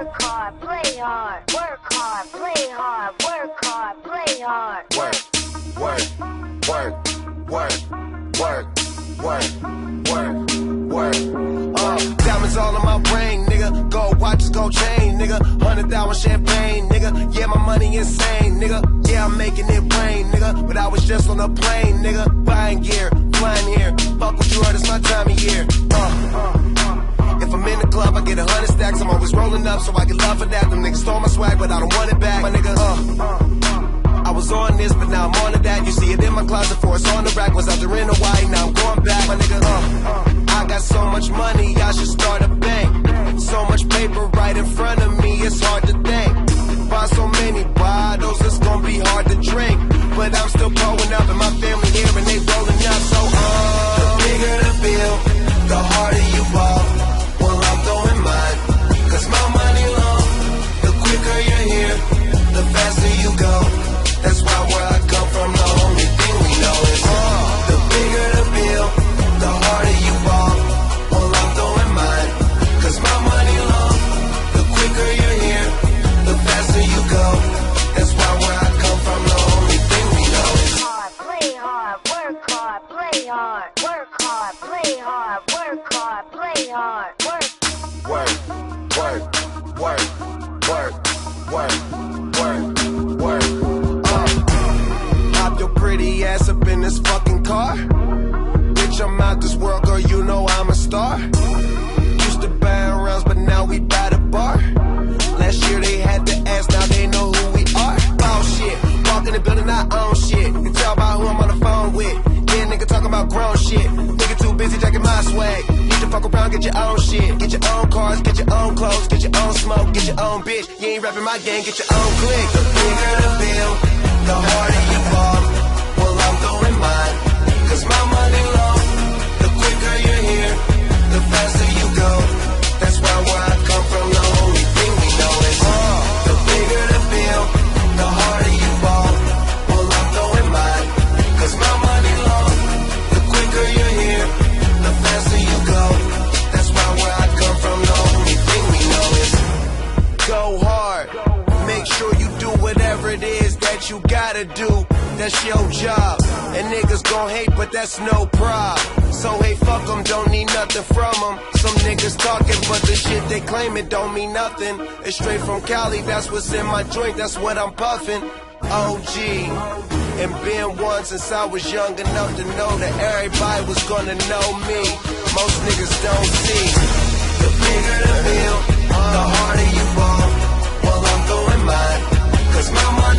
work hard, play hard, work hard, play hard, work hard, play hard. Work, work, work, work, work, work, work. Diamonds all in my brain, nigga. Gold watches, gold chain, nigga. 100,000 champagne, nigga. Yeah, my money insane, nigga. Yeah, I'm making it rain, nigga. But I was just on a plane, nigga. Buying gear, flying here. Fuck what you heard, it's my time of year. If I'm in the club, I get 100 stacks. I'm always rolling up, so I get love for that. Them niggas stole my swag, but I don't want it back, my nigga. I was on this, but now I'm on to that. You see it in my closet, for it's on the rack. Was out there in Hawaii, now I'm going back, my nigga. I got so much money, I should start a bank. So much paper right in front of me, it's hard to think. Buy so many bottles, it's gonna be hard to drink. But I'm still growing up, and my family here, and they rolling up. So the bigger the bill, the harder you ball. Well, I'm throwing mine, cause my money long. The quicker you're here, the faster you go. That's why where I come from, the only thing we know is the bigger the bill, the harder you ball. Well, I'm throwing mine, cause my money long. The quicker you're here, the faster you go. That's why where I come from, the only thing we know is hard, play hard, work hard, play hard, work hard, play hard, work hard, play hard, work, work, work, work, work, work, work, work. Hop your pretty ass up in this fucking car. Bitch, I'm out this world, girl, you know I'm a star. Used to buy rounds, but now we buy the bar. Last year they had to ask, now they know who we are. Ball shit, walk in the building, I own shit. You can tell by who I'm on the phone with. Yeah, nigga talking about grown shit. Nigga too busy jacking my swag. Need to fuck around, get your own shit. Get your own cars, get your own clothes, get your own smoke, get your own bitch. You ain't rapping my gang, get your own clique. The bigger the bill, the harder you fall. Well, I'm throwing mine, cause my money long. The quicker you're here, the faster you go. That's why where I come from, the only thing we know is the bigger the bill, the harder you fall. Well, I'm throwing mine, cause my money long. The quicker you're here, the faster you go. That's why where I come from, the only thing we know is go hard. Make sure you do whatever it is that you gotta do. That's your job. And niggas gon' hate, but that's no problem. So hey, fuck them, don't need nothing from them. Some niggas talking, but the shit they claim it don't mean nothing. It's straight from Cali, that's what's in my joint, that's what I'm puffing. OG, and been one since I was young enough to know that everybody was gonna know me. Most niggas don't see. The bigger the bill, the harder you fall. Well, I'm throwing mine, cause my money